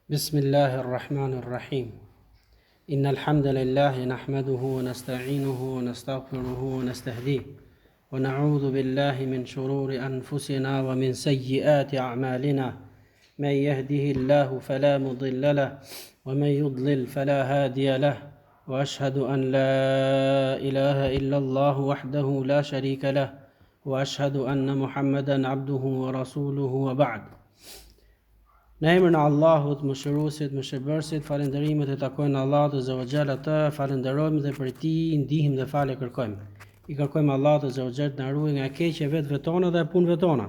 بسم الله الرحمن الرحيم إن الحمد لله نحمده ونستعينه ونستغفره ونستهديه ونعوذ بالله من شرور أنفسنا ومن سيئات أعمالنا من يهده الله فلا مضل له ومن يضلل فلا هادي له وأشهد أن لا إله إلا الله وحده لا شريك له وأشهد أن محمدا عبده ورسوله وبعد. Në emrin e Allahut, mëshiruesit, mëshirbërësit, falënderimet e takojnë Allahut Azza wa Jalla, të falenderojmë dhe për tij ndihmë dhe falë kërkojmë. I kërkojmë Allahut Azza wa Jalla të na ruaj nga keqja tona dhe punëve tona.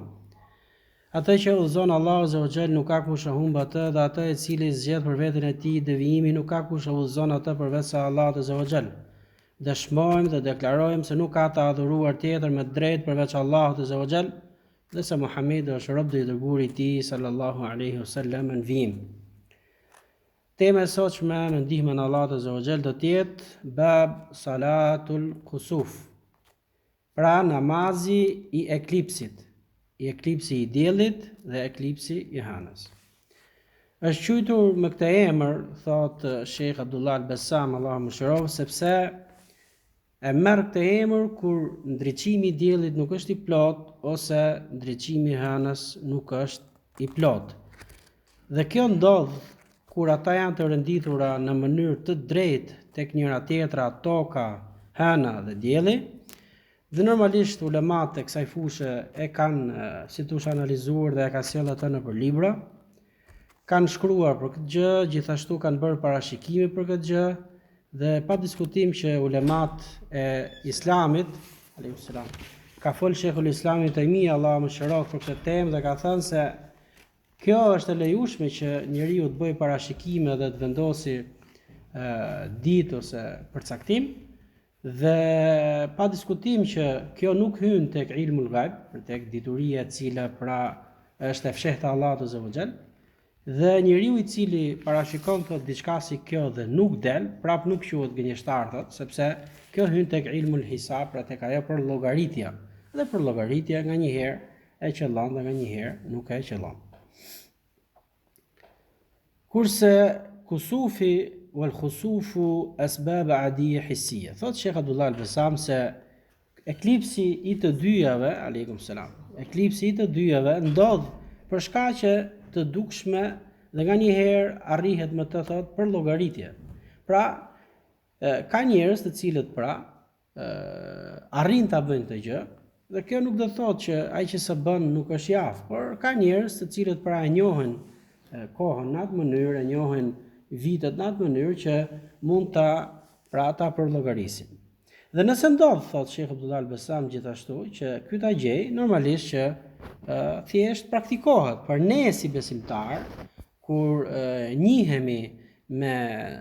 Atë që udhëzon Allahu Azza wa Jalla nuk ka kush e humb atë, dhe atë i cili zgjedh për veten e tij devijimin nuk ka kush e udhëzon atë përveç se Allahut Azza wa Jalla. Dëshmojmë dhe deklarojmë se nuk ka të adhuruar tjetër me drejt përveç Allahut Azza wa Jalla, dhe se Muhamedi është rob dhe i dërguari i tij sallallahu alaihi wasallam në vijim. Tema e sotshme me ndihmën e Allahut Azza wa Jall do të jetë bab salatul kusuf. Pra namazi i eklipsi i diellit dhe eklipsi i hënës. Është quajtur me këtë emër, thot Sheikh Abdullah al-Bassam, Allahu mëshiroft, sepse e merr këtë emër kur ndriçimi i diellit nuk është i plot ose ndriçimi i hënës nuk është i plot. Dhe kjo ndodh kur ata janë të renditura në mënyrë të drejtë tek njëra tjetra, toka, hëna dhe dielli. Dhe normalisht ulemat e kësaj fushë e kanë si thosh analizuar dhe e kanë sjellë atë nëpër libra. Kanë shkruar për këtë gjë, gjithashtu kanë bërë parashikime për këtë gjë. Dhe pa diskutim që ulemat e Islamit, ka folë Sheikhul Islam Ibn Taymija, Allahu mëshiroft, për këtë temë dhe ka thënë se kjo është e lejushme që njeriu të bëjë parashikime dhe të vendosi ditë ose përcaktim, dhe pa diskutim që kjo nuk hyn tek ilmul ghaib, tek dituria e cila pra është e fshehtë Allahut Azza wa Jall. Dhe njeriu i cili parashikon thot diçka si kjo dhe nuk del, prap nuk quhet gënjeshtar thot, sepse kjo hyn tek ilmul hisab, pra tek ajo për llogaritja. Dhe për llogaritja nganjëherë e qëllon dhe nganjëherë nuk e qëllon. Kurse kusufi wal khusufu asbab adiyya hissiya. Thot Sheikh Abdullah al-Bassam se eklipsi i të dyjave, aleikum selam, eklipsi i të dyjave ndodh për shkaqe të dukshme dhe nganjëherë arrihet me të thot për llogaritje. Pra, ka njerëz të cilët pra arrin ta bëjnë këtë gjë, dhe kjo nuk do të thotë që ai që s'e bën nuk është i aftë, por ka njerëz të cilët pra e njohin kohën në atë mënyrë, e njohin vitet në atë mënyrë që mund ta përllogarisin. Dhe nëse ndodh, thot Sheikh Abdullah al-Bassam gjithashtu, që ky ta gjej, normalisht që thjesht praktikohet. Për ne si besimtar, kur njihemi me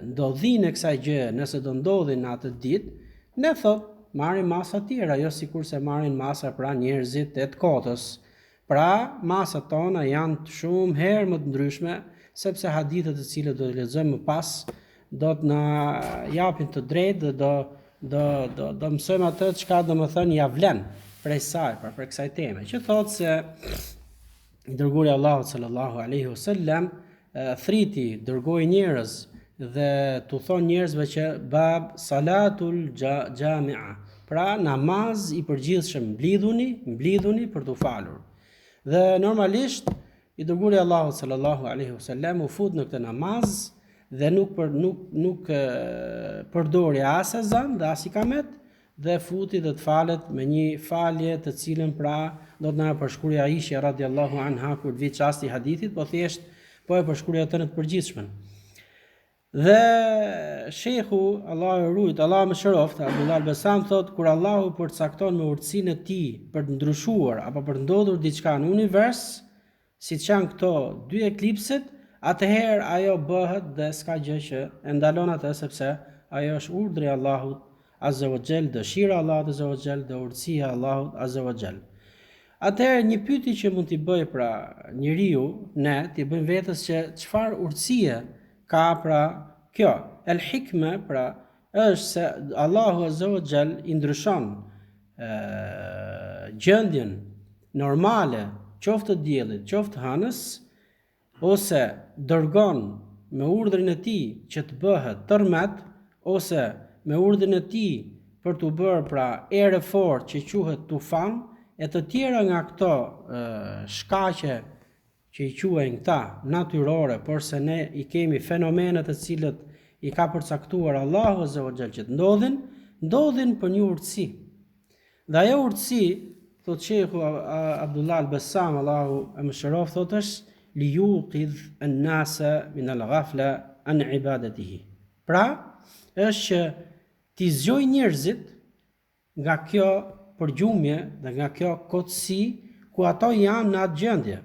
ndodhinë e kësaj gjë, nëse do ndodhin në atë ditë, ne thot marrim masa tjera, jo sikur se marrin masa pra njerëzit e të kotës. Pra masat tona janë shumë herë më të ndryshme, sepse hadithet të cilët do të lexojmë më pas do të na japin të drejtë dhe do mësojmë atë çka do të thënë ja vlen prej saj, për kësaj teme, që thotë se i dërguari Allahut sallallahu alaihi wasallam thriti, dërgoi njerëz dhe tu thon njerëzve që bab salatul jami'a, pra namaz i përgjithshëm, mblidhuni për t'u falur. Dhe normalisht i dërguari Allahut sallallahu alaihi wasallam u fut në këtë namaz dhe nuk përdori as ezan dhe as ikamet, dhe futi dhe të falet me një falje të cilën pra do të na përshkruaj Aisha radhiyallahu anha kur vi çasti i hadithit, po thjesht po e përshkruaj atë në të përgjithshmen. Dhe shehu, Allahu e ruajt, Allahu mëshiroft, Abdullah al-Bassam thot, kur Allahu përcakton me urtësinë e tij për të ndryshuar apo për të ndodhur diçka në univers, siç janë këto dy eklipset, atëherë ajo bëhet dhe s'ka gjë që e ndalon atë, sepse ajo është urdhri i Allahut Azza wa Jall, dëshira e Allahut Azza wa Jall dhe urtësia e Allahut Azza wa Jall. Atëherë një pyetje që mund t'i bëj pra njeriu, ne t'i bëjmë vetes që çfarë urtësie ka pra kjo? El hikme pra është se Allahu Azza wa Jall i ndryshon gjendjen normale, qoftë të diellit, qoftë hënës, ose dërgon me urdhrin e tij që të bëhet tërmet, ose me urdhrin e tij për të bërë pra erë fort që quhet tufan, e të tjera nga këto shkaqe që i quajnë këta natyrore, por se ne i kemi fenomenet të cilët i ka përcaktuar Allahu Azza wa Jall që të ndodhin për një urtësi. Dhe ajo urtësi, thot Sheikhu Abdullah al-Bassam, Allahu e mëshiroft, thot është li yuqidh an-nasa min al-ghafla an ibadatihi. Pra, është që t'i zgjoj njerëzit nga kjo përgjumje dhe nga kjo kotësi ku ato janë në atë gjendje.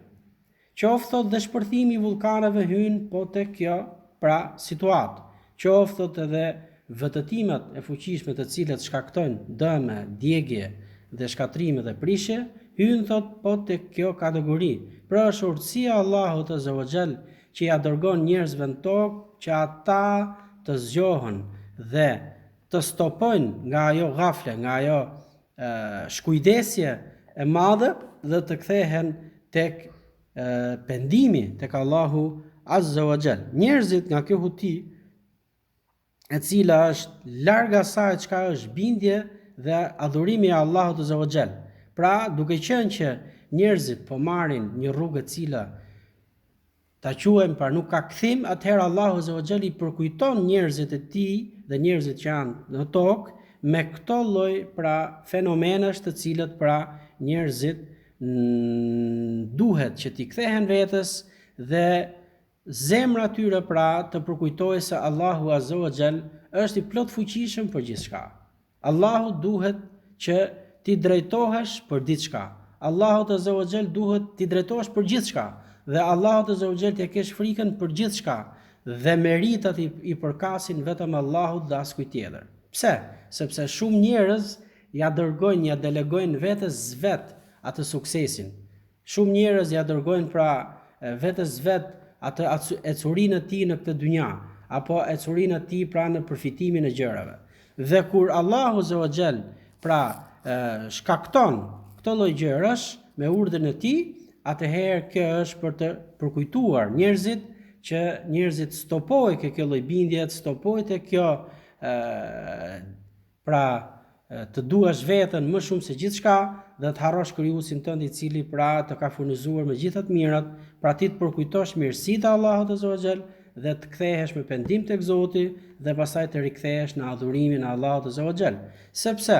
Qoftë thot dhe shpërthimi i vullkaneve hyn po te kjo pra situatë. Qoftë thot edhe vëtëtimet e fuqishme të cilat shkaktojnë dëme, djegje dhe shkatrime dhe prishje, hyn thot po te kjo kategori. Pra është urtësia Allahut Azza wa Jall që ja dërgon njerëzve në tokë që ata të zgjohen dhe të stopojnë nga ajo ghafle, nga ajo shkujdesje e madhe dhe të kthehen tek pendimi tek Allahu Azza wa Jall. Njerëzit nga kjo huti e cila është larg asaj çka është bindje dhe adhurimi i Allahut Azza wa Jall. Pra, duke qenë që njerëzit po marrin një rrugë e cila ta quajmë pra nuk ka kthim, atëherë Allahu Azza wa Jall i përkujton njerëzit e tij dhe njerëzit që janë në tokë me këto lloj pra fenomenesh të cilët pra njerëzit duhet që t'i kthehen vetes dhe zemra tyre pra të përkujtojë se Allahu Azza wa Jall është i plot fuqishëm për gjithçka. Allahu duhet që ti drejtohesh për diçka. Allahu Azza wa Jall duhet ti drejtohesh për gjithçka dhe Allahu Azza wa Jall t'ia kesh frikën për gjithçka dhe meritat i përkasin vetëm Allahut dhe askujt tjetër. Pse? Sepse shumë njerëz ja dërgojnë, ja delegojnë vetes vet atë suksesin. Shumë njerëz ja dërgojnë pra vetes vet atë ecurinë e tij në këtë dynja, apo ecurinë e tij pra në përfitimin e gjërave. Dhe kur Allahu Azza wa Jall pra shkakton këtë lloj gjërash me urdhën e tij, atëherë kjo është për të përkujtuar njerëzit që njerëzit stopojnë ke kjo lloj bindje, stopojnë te kjo pra të duash veten më shumë se gjithçka dhe të harrosh krijuesin tënd i cili pra të ka furnizuar me gjitha të mirat, pra ti të përkujtosh mirësitë e Allahut Azza wa Jall dhe të kthehesh me pendim tek Zoti dhe pastaj të rikthehesh në adhurimin e Allahut Azza wa Jall. Sepse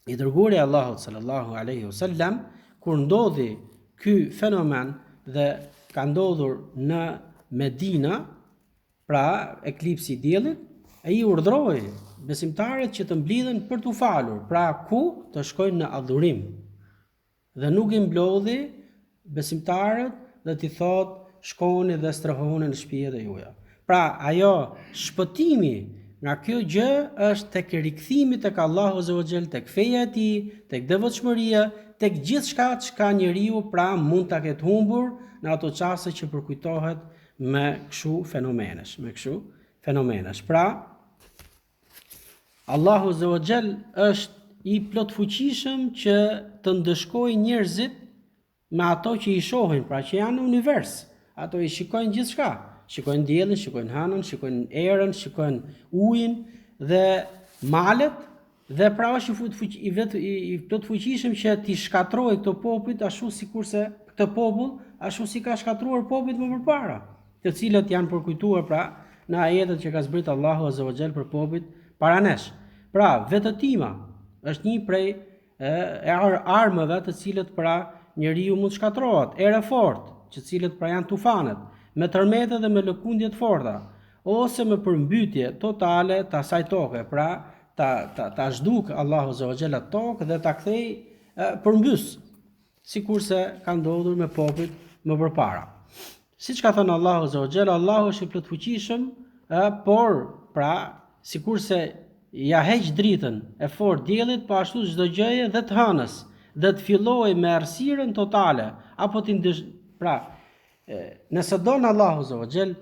i dërguari i Allahut sallallahu alaihi wasallam kur ndodhi ky fenomen dhe ka ndodhur në Medina, pra eklipsi i diellit, ai urdhroi besimtarët që të mblidhen për t'u falur, pra ku të shkojnë në adhurim. Dhe nuk i mblodhi besimtarët dhe t'i thotë shkoni dhe strohoni në shtëpitë e juaja. Pra ajo shpëtimi nga kjo gjë është tek rikthimi tek Allahu Azza wa Jall, tek feja e tij, tek devotshmëria, tek gjithçka çka njeriu pra mund ta ketë humbur në ato çaste që përkujtohet me kështu fenomenesh. Pra Allahu Azza wa Jall është i plot fuqishëm që të ndëshkojë njerëzit me ato që i shohin, pra që janë në univers. Ato i shikojnë gjithçka. Shikojnë diellin, shikojnë hënën, shikojnë erën, shikojnë ujin dhe malet dhe pra është i plot fuqishëm që t'i shkatrojë këto popujt ashtu sikurse këtë popull ashtu si ka shkatruar popujt më përpara, të cilët janë përkujtuar pra në ajetet që ka zbrit Allahu Azza wa Jall për popujt para nesh. Pra vetëtima është një prej armëve të cilët pra njeriu mund shkatrohet, erë fort, që cilët pra janë tufanet, me tërmete dhe me lëkundje të forta, ose me përmbytje totale të asaj toke, pra ta zhduk Allahu Azza wa Jall atë tokë dhe ta kthej përmbys, sikurse ka ndodhur me popujt më përpara. Siç ka thënë Allahu Azza wa Jall, Allahu është i plotfuqishëm, por pra sikurse ja heq dritën e fortë diellit, po ashtu çdo gjëje dhe të hënës, dhe të fillojë me errësirën totale, apo pra nëse don Allahu Azza wa Jall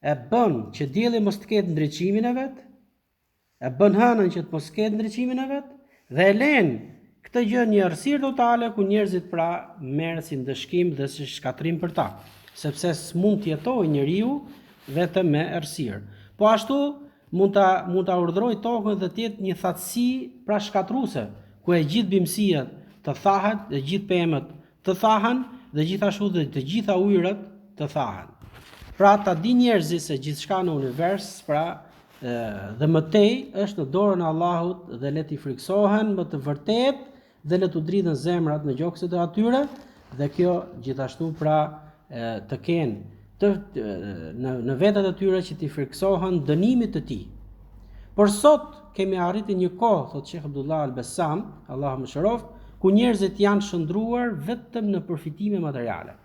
e bën që dielli mos të ketë ndriçimin e vet, e bën hënën që të mos ketë ndriçimin e vet dhe e lën këtë gjë një errësirë totale ku njerëzit pra merren si ndëshkim dhe si shkatrim për ta. sepse s'mund të jetojë njeriu vetëm me errësirë. Po ashtu mund ta urdhëroj tokën dhe të jetë një thatësi pra shkatruese, ku e gjithë bimësia të thahet, dhe gjithë pemët të thahen, dhe gjithashtu dhe të gjitha ujërat të thahen. Pra ta di njerëzit se gjithçka në univers, pra dhe mëtej është në dorën e Allahut dhe le t'i friksohen më të vërtet dhe le t'u dridhen zemrat në gjokset e atyre, dhe kjo gjithashtu pra të kenë në vetët e tyre që t'i friksohen dënimit të tij. Por sot kemi arritur një kohë, thot Sheikh Abdullah Al-Bassam, Allahu më shëroft, ku njerëzit janë shndruar vetëm në përfitime materiale.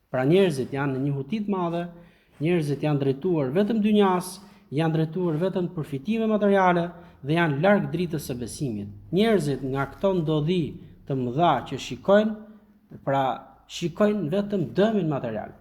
Pra njerëzit janë në një huti të madhe, njerëzit janë drejtuar vetëm dynjas, janë drejtuar vetëm përfitime materiale dhe janë larg dritës së besimit. Njerëzit nga këto ndodhi të mëdha që shikojnë, pra shikojnë vetëm dëmin material.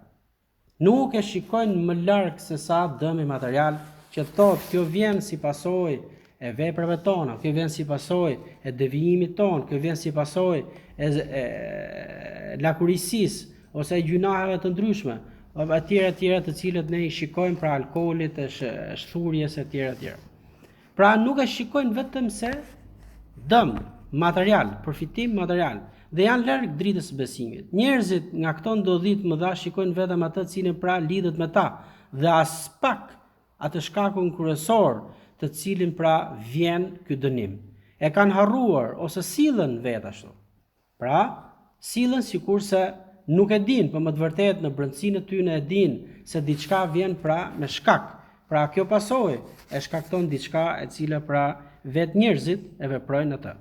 Nuk e shikojnë më larg se sa dëmi material, që thotë kjo vjen si pasojë e veprave tona, kjo vjen si pasojë e devijimit ton, kjo vjen si pasojë e lakurisisë ose e gjunaheve të ndryshme, etj të cilët ne i shikojmë pra alkoolit, shthurjes etj. Pra nuk e shikojnë vetëm se dëm material, përfitim material, dhe janë larg dritës së besimit. Njerëzit nga këto ndodhi të mëdha shikojnë vetëm atë cilin pra lidhet me ta, dhe as pak atë shkakun kryesor të cilin pra vjen ky dënim. E kanë harruar ose sillen vetë ashtu. Pra, sillen sikurse nuk e din, por më të vërtet në brendësinë e tyre e din se diçka vjen pra me shkak. Pra kjo pasojë e shkakton diçka e cila pra vetë njerëzit e veprojnë atë.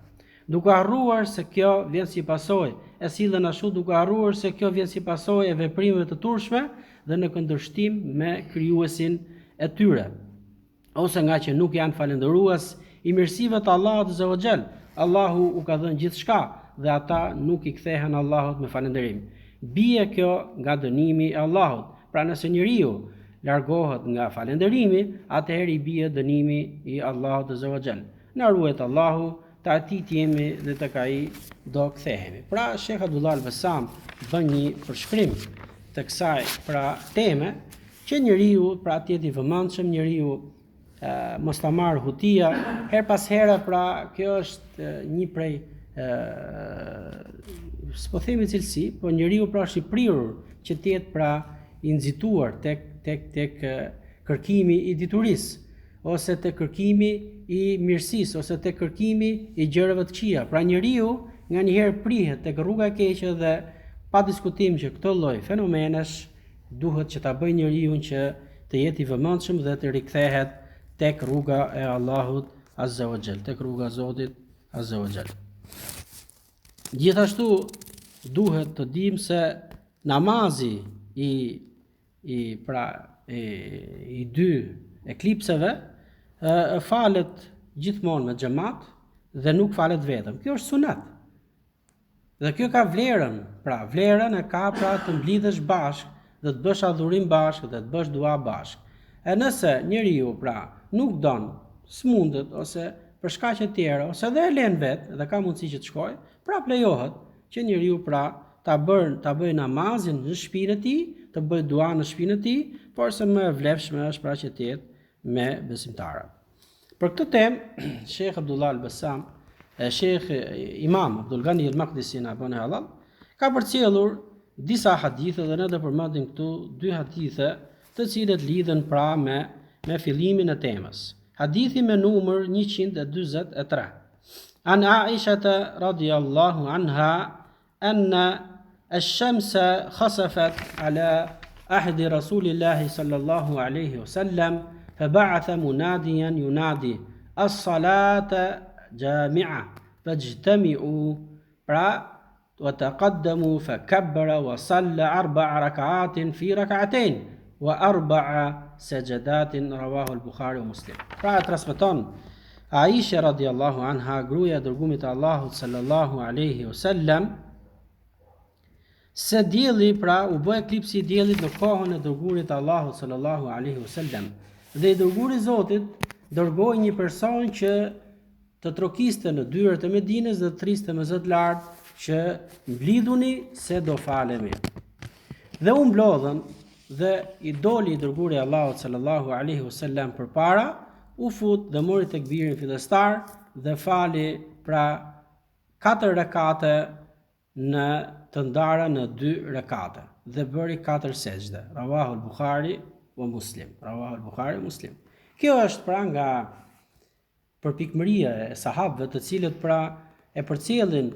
Duke harruar se kjo vjen si pasojë, e sillen ashtu duke harruar se kjo vjen si pasojë e veprimeve të turshme dhe në kundërshtim me krijuesin e tyre, ose nga që nuk janë falendërues i mirësive të Allahut Azza wa Jall. Allahu u ka dhënë gjithçka dhe ata nuk i kthehen Allahut me falënderim. Bie kjo nga dënimi i Allahut. Pra nëse njeriu largohet nga falënderimi, atëherë i bie dënimi i Allahut Azza wa Jall. Na ruajt Allahu, të atij jemi dhe tek ai do kthehemi. Pra Sheikh Abdullah Al-Bassam bën një përshkrim të kësaj pra teme, që njeriu pra të jetë i vëmendshëm, njeriu mos ta marr hutia her pas here. Pra kjo është një prej s'po themi cilësi, po njeriu pra është i prirur që të jetë pra i nxituar tek kërkimi i diturisë, ose tek kërkimi i mirësisë, ose tek kërkimi i gjërave të këqija. Pra njeriu nganjëherë prihet tek rruga e keqe dhe pa diskutim që këtë lloj fenomenesh duhet që ta bëjë njeriu që të jetë i vëmendshëm dhe të rikthehet tek rruga e Allahut Azza wa Jall, tek rruga e Zotit Azza wa Jall. Gjithashtu duhet të dimë se namazi i dy eklipseve falet gjithmonë me xhamat dhe nuk falet vetëm. Kjo është sunet. Dhe kjo ka vlerën, pra vlerën e ka pra të mblidhesh bashkë dhe të bësh adhurim bashkë dhe të bësh dua bashkë. E nëse njeriu pra nuk don, s'mundet ose për shkaqe të tjera, ose dhe e lën vetë dhe ka mundësi që të shkojë, pra lejohet që njeriu pra ta bëjë namazin në shtëpinë e tij, të bëjë dua në shtëpinë e tij, por se më e vlefshme është pra që të jetë me besimtarë. Për këtë temë, Sheikh Abdullah Al-Bassam, Sheikh Imam Abdul Ghani Al-Maqdisi na bën halal, ka përcjellur disa hadithe dhe ne do përmendim këtu dy hadithe të cilët lidhen pra me fillimin e temës. Hadithi me numër 143. An Aisha radhiyallahu anha anna ash-shamsa khasafat ala ahdi Rasulillahi sallallahu alayhi wasallam فبعث مناديا ينادي الصلاة جامعة فاجتمعوا وتقدموا فكبر وصلى 4 ركعات في ركعتين و4 سجدات رواه البخاري ومسلم. Pra transmeton Aisha radhiyallahu anha, gruaja e dërguimit të Allahut sallallahu alaihi wasallam, se dielli pra u bë eklipsi i diellit në kohën e dërguarit të Allahut sallallahu alaihi wasallam. Dhe i dërguari i Zotit dërgoi një person që të trokiste në dyert e Medinës dhe të thriste me zë të lartë që mblidhuni se do falemi. Dhe u mblodhën dhe i doli i dërguari Allahut sallallahu alaihi wasallam përpara, u fut dhe mori tekbirin fillestar dhe fali pra 4 rekate në të ndara në 2 rekate dhe bëri 4 sejdë. Rawahu al-Bukhari wa Muslim. Rawahu al-Bukhari Muslim. Kjo është pra nga përpikmëria e sahabëve, të cilët pra e përcjellin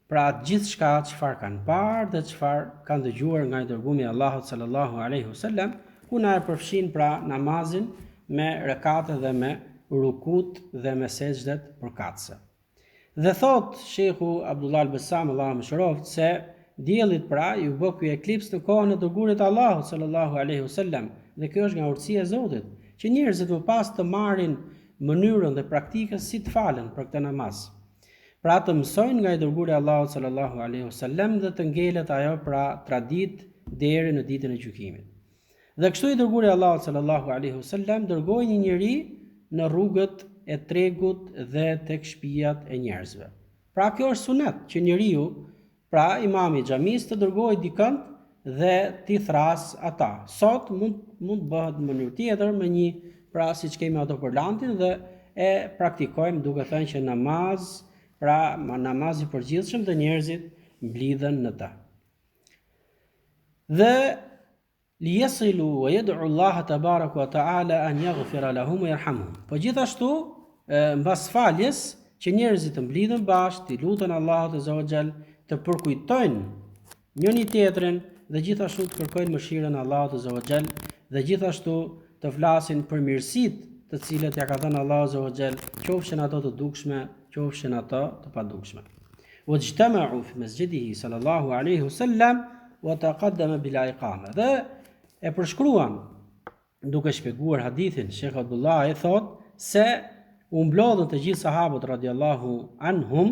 pra gjithçka çfarë kanë parë dhe çfarë kanë dëgjuar nga i dërguari i Allahut sallallahu alaihi wasallam, ku na e përfshin pra namazin me rekate dhe me rukut dhe me sejdët përkatëse. Dhe thot Sheikhu Abdullah al-Bassam, Allahu mëshiroft, se diellit pra ju bë ky eklips në kohën e dërguarit të Allahut sallallahu alaihi wasallam, dhe kjo është nga urtësia e Zotit, që njerëzit më pas të marrin mënyrën dhe praktikën si të falen për këtë namaz. Pra të mësojnë nga i dërguari i Allahut sallallahu alaihi wasallam dhe të ngelet ajo pra tradit deri në ditën e gjykimit. Dhe kështu i dërguari i Allahut sallallahu alaihi wasallam dërgoi një njeri në rrugët e tregut dhe tek shtëpiat e njerëzve. Pra kjo është sunet që njeriu, pra imami i xhamisë, të dërgojë dikënd dhe t'i thras ata. Sot mund bëhet në mënyrë tjetër me një pra siç kemi ato përlantin dhe e praktikojmë duke thënë që namazi përgjithshëm dhe njerëzit mblidhen në të. Dhe liyasilu wa yad'u Allah tabaraka wa ta'ala an yaghfira lahum wa yarhamhum. Po gjithashtu mbas faljes që njerëzit të mblidhen bashkë, të lutën Allahut azza wa jall, të përkujtojnë njëri tjetrin dhe gjithashtu të kërkojnë mëshirën e Allahut azza wa jall dhe gjithashtu të flasin për mirësitë të cilat ja ka dhënë Allahu azza wa jall, qofshin ato të dukshme, qofshin ato të padukshme. Wajtama'u fi masjidihi sallallahu alaihi wasallam wa taqaddama bila iqama. Dhe e përshkruan duke shpjeguar hadithin, Sheikh Abdullah i thot se u mblodhën të gjithë sahabët radiallahu anhum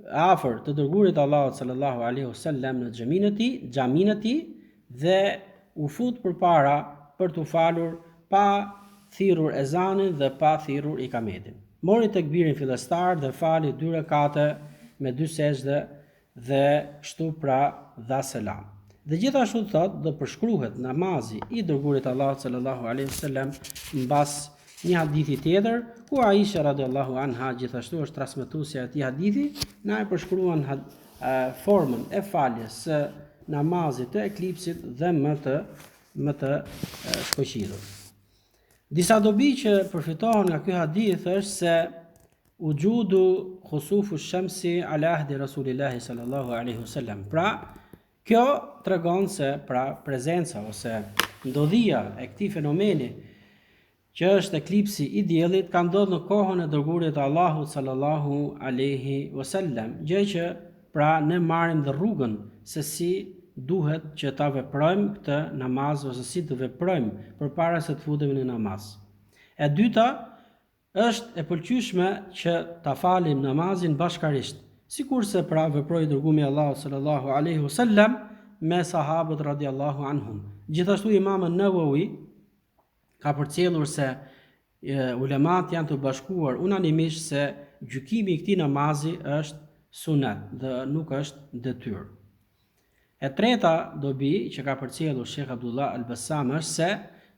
afër të dërguarit Allahut sallallahu alaihi wasallam në xhamin e tij dhe u fut përpara për t'u falur pa thirrur ezanin dhe pa thirrur ikametin. Mori tekbirin fillestar dhe fali 2 rekate me 2 sejdë dhe kështu pra dha selam. Dhe gjithashtu thot dhe përshkruhet namazi i dërguarit Allahut sallallahu alaihi wasallam mbas një hadithi tjetër, ku Aisha radiallahu anha gjithashtu është transmetuesja e atij hadithi, na e përshkruan formën e faljes së namazit të eklipsit dhe më të shkëlqyer. Disa dobi që përfitohen nga ky hadith është se ujudu khusufu shamsi ala ahdi Rasulillahi sallallahu alaihi wasallam. Pra, kjo tregon se pra prezenca ose ndodhia e këtij fenomeni që është eklipsi i diellit ka ndodhur në kohën e dërguarit të Allahut sallallahu alaihi wasallam, gjë që pra ne marrim dhe rrugën se si duhet që ta veprojmë këtë namaz ose si të veprojmë përpara se të futemi në namaz. E dyta, është e pëlqyeshme që ta falim namazin bashkarisht, sikurse pra veproi dërguari i Allahut sallallahu alaihi wasallam me sahabët radiallahu anhum. Gjithashtu Imam an-Nawawi ka përcjellur se ulemat janë të bashkuar unanimisht se gjykimi i këtij namazi është sunet dhe nuk është detyrë. E treta dobi që ka përcjellur Sheikh Abdullah al-Bassam është se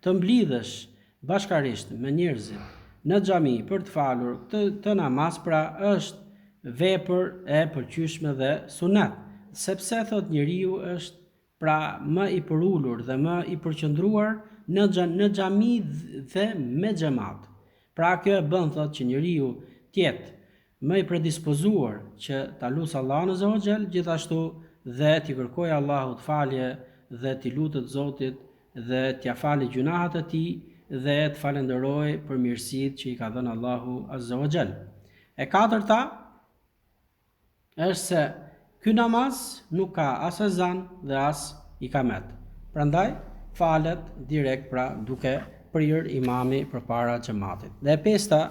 të mblidhesh bashkarisht me njerëzit në xhami për të falur të namaz pra është vepër e pëlqyeshme dhe sunet, sepse thot njeriu është pra më i përulur dhe më i përqendruar në xhami dhe me xhamat. Pra kjo e bën thot që njeriu të jetë më i predispozuar që ta lutë Allahun azza wa jall, gjithashtu dhe t'i kërkoj Allahut falje dhe t'i lutet Zotit dhe t'ia falë gjunahat e tij dhe të falenderoj për mirësitë që i ka dhënë Allahu azza wa jall. E katërta është se ky namaz nuk ka as ezan dhe as ikamet. Prandaj falet direkt pra duke prirë imami përpara xhamatit. Dhe e pesta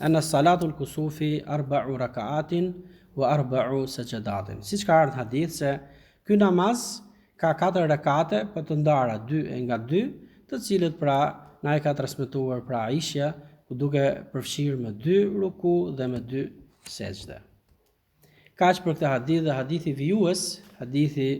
ana salatul kusufi 4 rakaatin wa 4 sajadatin. Siç ka ardhur hadith se ky namaz ka 4 rekate për të ndara 2 nga 2, të cilët pra na e ka transmetuar pra Aisha, duke përfshirë me 2 ruku dhe me 2 sejdë. Kaq për këtë hadith dhe hadithi vijues, hadithi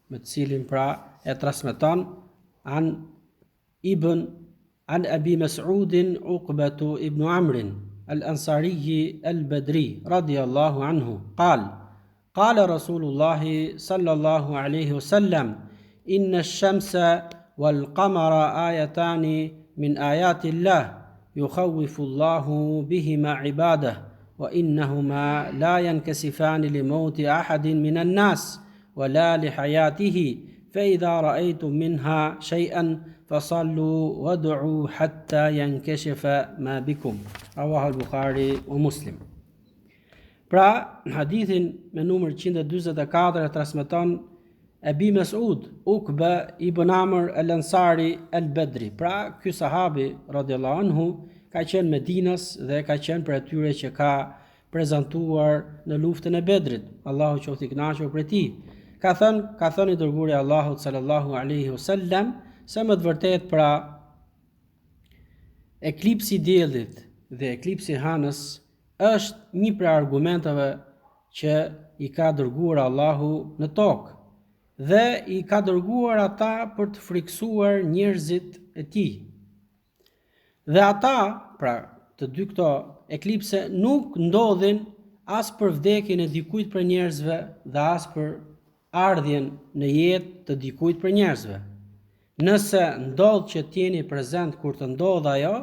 me të cilin pra e transmeton عن أبي مسعود عقبة ابن عمرو الأنصاري البدري رضي الله عنه قال رسول الله صلى الله عليه وسلم إن الشمس والقمر آيتان من آيات الله يخوف الله بهما عباده وإنهما لا ينكسفان لموت أحد من الناس ولا لحياته فإذا رأيتم منها شيئا فصلوا وادعوا حتى ينكشف ما بكم رواه البخاري ومسلم. Pra, hadithin me numër 144 e transmeton Abi Mas'ud Uqba ibn Amr al-Ansari al-Badri. Pra, ky sahabi radhiyallahu anhu ka qenë Medinas dhe ka qenë për atyre që ka prezantuar në luftën e Bedrit. Allahu qoftë i kënaqur për ti. Ka thënë i dërguari Allahut sallallahu alaihi wasallam se më të vërtet pra eklipsi i diellit dhe eklipsi i hënës është një prej argumenteve që i ka dërguar Allahu në tokë dhe i ka dërguar ata për të friksuar njerëzit e tij. Dhe ata, pra të dy këto eklipse nuk ndodhin as për vdekjen e dikujt për njerëzve dhe as për ardhjen në jetë të dikujt për njerëzve. Nëse ndodh që t'jeni prezent kur të ndodh ajo,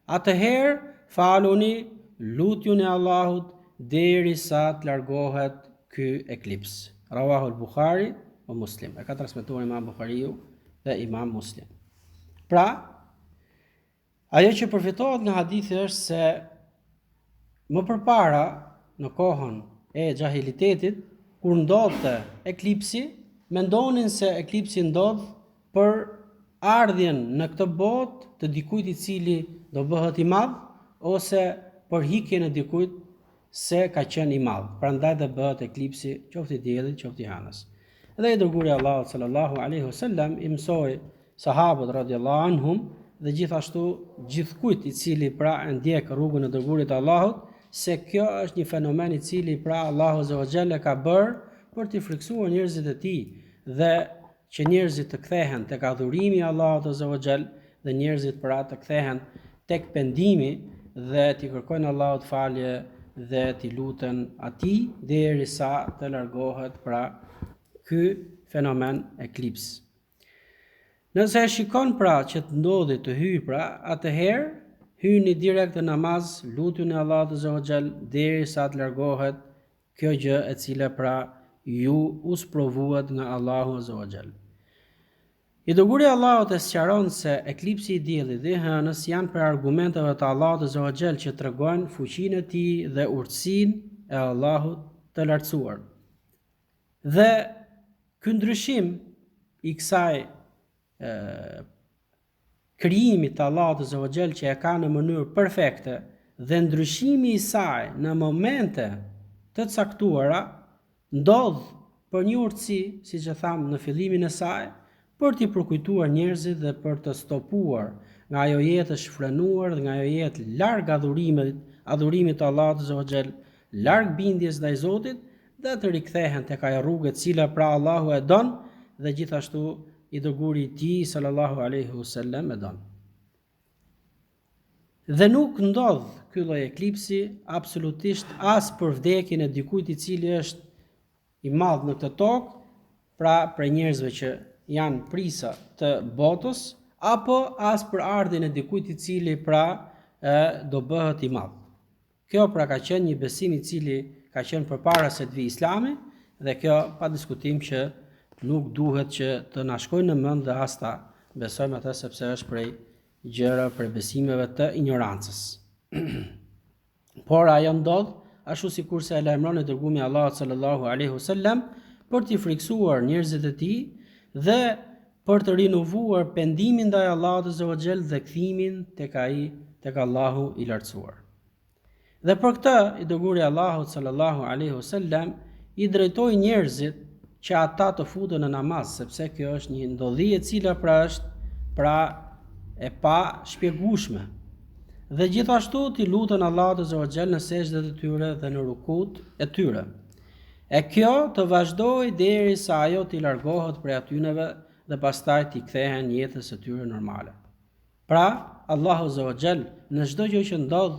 atëherë faluni lutjen e Allahut derisa të largohet ky eklips. Rawahu al-Bukhari wa Muslim. E ka transmetuar Imam Buhariu dhe Imam Muslim. Pra, ajo që përfitohet nga hadithi është se më përpara në kohën e xahilitetit, kur ndodhte eklipsi, mendonin se eklipsi ndodh për ardhjen në këtë botë të dikujt i cili do bëhet i madh ose për hikjen e dikujt se ka qenë i madh. Prandaj do bëhet eklipsi qoftë i diellit, qoftë i hënës. Dhe i dërguari Allahut sallallahu alaihi wasallam i mësoi sahabët radhiyallahu anhum dhe gjithashtu gjithkujt i cili pra e ndjek rrugën e dërguarit të Allahut se kjo është një fenomen i cili pra Allahu azza wa jalla ka bërë për të friksuar njerëzit e tij dhe që njerëzit të kthehen tek adhurimi i Allahut azza wa jall dhe njerëzit pra të kthehen tek pendimi dhe t'i kërkojnë Allahut falje dhe t'i luten atij derisa të largohet pra ky fenomen eklips. Nëse e shikon pra që të ndodhi të hyj pra, atëherë hyni direkt në namaz, lutjen e Allahut azza wa jall derisa të largohet kjo gjë e cila pra ju u sprovuat nga Allahu azza wa jall. I dërguari Allahut e sqaron se eklipsi i diellit dhe hënës janë për argumenteve të Allahut azza wa jall që tregojnë fuqinë e tij dhe urtësinë e Allahut të lartësuar. Dhe ky ndryshim i kësaj krijimit të Allahut azza wa jall që e ka në mënyrë perfekte dhe ndryshimi i saj në momente të caktuara ndodh për një urtësi, siç e tham në fillimin e saj, për t'i përkujtuar njerëzit dhe për të stopuar nga ajo jetë e shfrenuar dhe nga ajo jetë larg adhurimit të Allahut azza wa jall, larg bindjes ndaj Zotit dhe të rikthehen tek ajo rrugë e cila pra Allahu e don dhe gjithashtu i dërguari i tij sallallahu alaihi wasallam e don. Dhe nuk ndodh ky lloj eklipsi absolutisht as për vdekjen e dikujt i cili është i madh në këtë tokë, pra për njerëzve që janë prisa të botës, apo as për ardhjen e dikujt i cili pra do bëhet i madh. Kjo pra ka qenë një besim i cili ka qenë përpara se të vijë Islami dhe kjo pa diskutim që nuk duhet që të na shkojnë në mend dhe as ta besojmë atë sepse është prej gjëra për besimeve të ignorancës. Por ajo ndodh ashtu sikurse e lajmëron e dërguari i Allahut sallallahu alaihi wasallam për t'i friksuar njerëzit e tij dhe për të rinovuar pendimin ndaj Allahut azza wa jall dhe kthimin tek ai, tek Allahu i lartësuar. Dhe për këtë i dërguari i Allahut sallallahu alaihi wasallam i drejtoi njerëzit që ata të futen në namaz, sepse kjo është një ndodhi e cila pra është e pa shpjegueshme. Dhe gjithashtu t'i lutën Allahut azza wa jall në sejdët e tyre dhe në rukut e tyre. E kjo të vazhdoi derisa ajo t'i largohet prej atyneve dhe pastaj t'i kthehen jetës së tyre normale. Pra, Allahu Azza wa Jall në çdo gjë që ndodh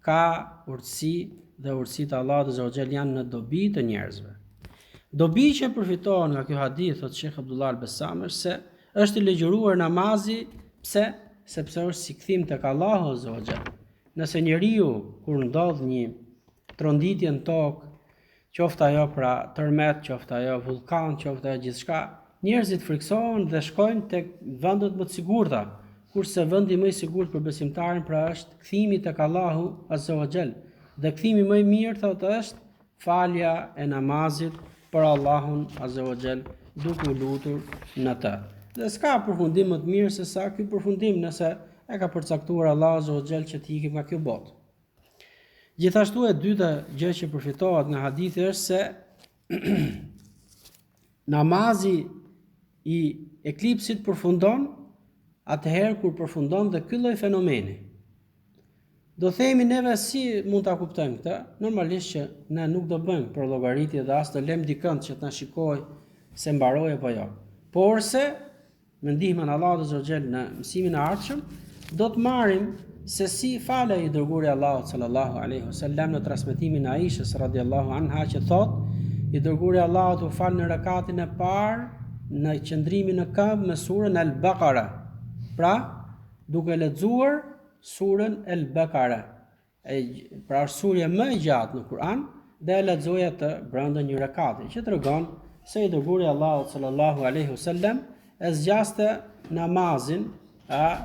ka urtësi dhe urtësitë e Allahut Azza wa Jall janë në dobi të njerëzve. Dobi që përfitohen nga ky hadith, thot Sheikh Abdullah al-Bassam, se është i legjëruar namazi, pse? Sepse është si kthim tek Allahu Azza wa Jall. Nëse njeriu kur ndodh një tronditje në tokë, qoftë ajo pra tërmet, qoftë ajo vulkan, qoftë ajo gjithçka, njerëzit friksohen dhe shkojnë tek vendet më të sigurta, kurse vendi më i sigurt për besimtarin pra është kthimi tek Allahu Azza wa Jall. Dhe kthimi më i mirë thotë është falja e namazit për Allahun Azza wa Jall, duke u lutur në të. Dhe s'ka përfundim më të mirë se sa ky përfundim nëse e ka përcaktuar Allahu Azza wa Jall që të ikim nga kjo botë. Gjithashtu e dyta gjë që përfitohet nga hadithi është se namazi i eklipsit përfundon atëherë kur përfundon dhe ky lloj fenomeni. Do themi neve si mund ta kuptojmë këtë? Normalisht që ne nuk do bëjmë për llogaritje dhe as të lëm dikënd që të na shikojë se mbaroi apo jo. Por se me ndihmën e Allahut Azza wa Jall në mësimin e ardhshëm do të marrim se si fala i dërguari i Allahut sallallahu alaihi wasallam në transmetimin e Aishës radhiyallahu anha që thotë i dërguari i Allahut u fal në rakatin e parë në qëndrimin në këmbë me surën Al-Baqara. Pra, duke lexuar surën Al-Baqara. Pra është surja më e gjatë në Kur'an dhe e lexoi atë brenda një rakati, që tregon se i dërguari i Allahut sallallahu alaihi wasallam e zgjaste namazin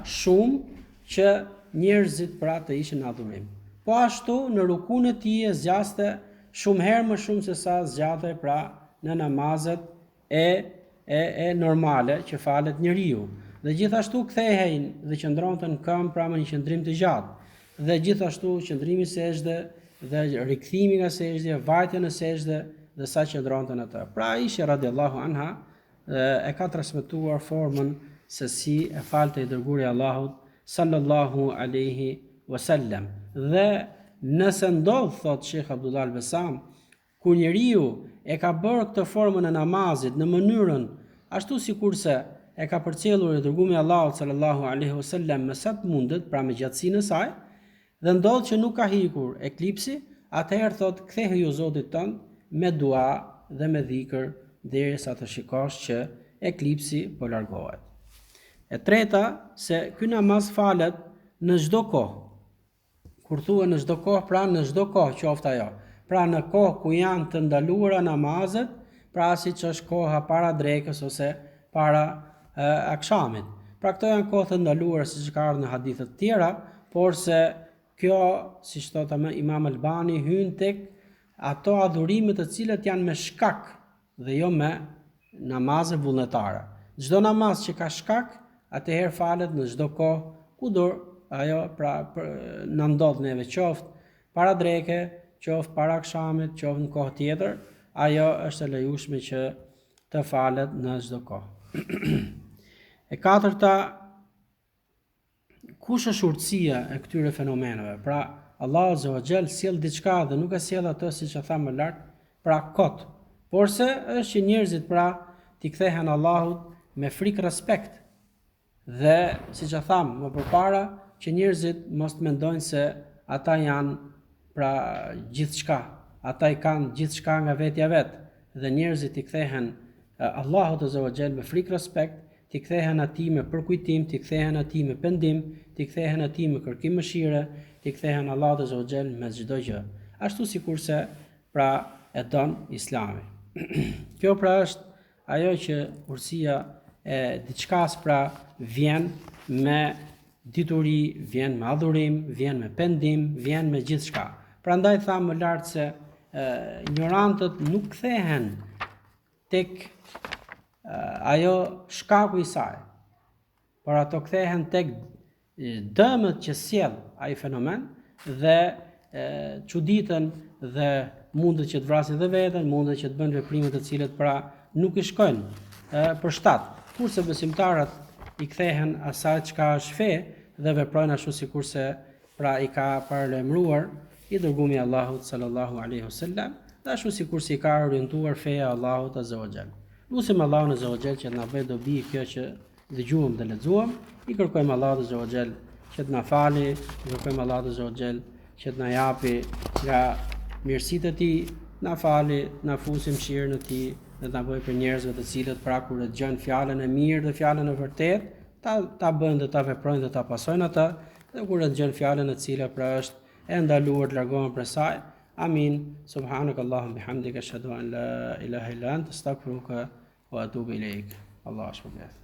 shumë që njerëzit pra të ishin në adhurim. Po ashtu në rukun e tij e zgjaste shumë herë më shumë se sa zgjatej pra në namazet e normale që falet njeriu. Dhe gjithashtu kthehej dhe qëndronte në këmbë pra me një qëndrim të gjatë. Dhe gjithashtu qëndrimi sejdë dhe rikthimi nga sejdë, vajtja në sejdë dhe sa qëndronte në të. Pra Aisha radhiyallahu anha e ka transmetuar formën se si e falte i dërguari i Allahut sallallahu alaihi wasallam. Dhe nëse ndodh, thot Sheikh Abdullah al-Bassam, kur njeriu e ka bërë këtë formën e namazit në mënyrën ashtu sikurse e ka përcjellur i dërguari i Allahut sallallahu alaihi wasallam me sa të mundet, pra me gjatësinë e saj, dhe ndodh që nuk ka hikur eklipsi, atëherë thot kthehu Zotit tënd me dua dhe me dhikr derisa të shikosh që eklipsi po largohet. E treta, se ky namaz falet në çdo kohë. Kur thuhet në çdo kohë, pra në çdo kohë qoftë ajo. Pra në kohë ku janë të ndaluara namazet, pra siç është koha para drekës ose para akshamit. Pra këto janë kohë të ndaluara siç ka ardhur në hadithe të tjera, por se kjo, siç thotë Imam Albani, hyn tek ato adhurime të cilat janë me shkak dhe jo me namaze vullnetare. Çdo namaz që ka shkak, atëherë falet në çdo kohë, kudo ajo pra na ndodh neve, qoftë para dreke, qoftë para akshamit, qoftë në kohë tjetër, ajo është e lejueshme që të falet në çdo kohë. E katërta, kush është urtësia e këtyre fenomeneve? Pra Allahu Azza wa Jall sjell diçka dhe nuk e sjell atë siç e thamë më lart, pra kot. Porse është që njerëzit pra t'i kthehen Allahut me frikë respekt. Dhe siç e thamë më përpara, që njerëzit mos mendojnë se ata janë pra gjithçka, ata i kanë gjithçka nga vetja vet, dhe njerëzit i kthehen Allahut Azza wa Jall me frikë respekt, t'i kthehen atij me përkujtim, t'i kthehen atij me pendim, t'i kthehen atij me kërkim mëshire, t'i kthehen Allahut Azza wa Jall me çdo gjë. Ashtu sikurse pra e don Islami. Kjo pra është ajo që urtësia e diçkas pra vjen me dituri, vjen me adhurim, vjen me pendim, vjen me gjithçka. Prandaj thamë më lart se ignorantët nuk kthehen tek ajo shkaku i saj, por ato kthehen tek dëmët që sjell ai fenomen dhe çuditën dhe mundet që të vrasin dhe veten, mundet që të bëjnë veprime të cilat pra nuk i shkojnë për shtat. Kurse besimtarët i kthehen asaj çka është fe dhe veprojnë ashtu sikurse pra i ka paralajmëruar i dërguari i Allahut sallallahu alaihi wasallam, dhe ashtu sikurse i ka orientuar feja e Allahut azza wa jall. Lusim Allahun Azza wa Jall që të na bëjë dobi kjo që dëgjuam dhe lexuam. I kërkojmë Allahut Azza wa Jall që të na fali, i kërkojmë Allahut Azza wa Jall që të na japi nga mirësitë e tij, na fali, na fusim mëshirën e tij dhe ta bëjë për njerëzve të cilët pra kur e dëgjojnë fjalën e mirë dhe fjalën e vërtetë, ta bëjnë dhe ta veprojnë dhe ta pasojnë ata, dhe kur e dëgjojnë fjalën e cila pra është e ndaluar të largohen prej saj. Amin. Subhanakallahumma bihamdika ashhadu an la ilaha illa anta astaghfiruka wa atubu ilaik. Allah shpërblet.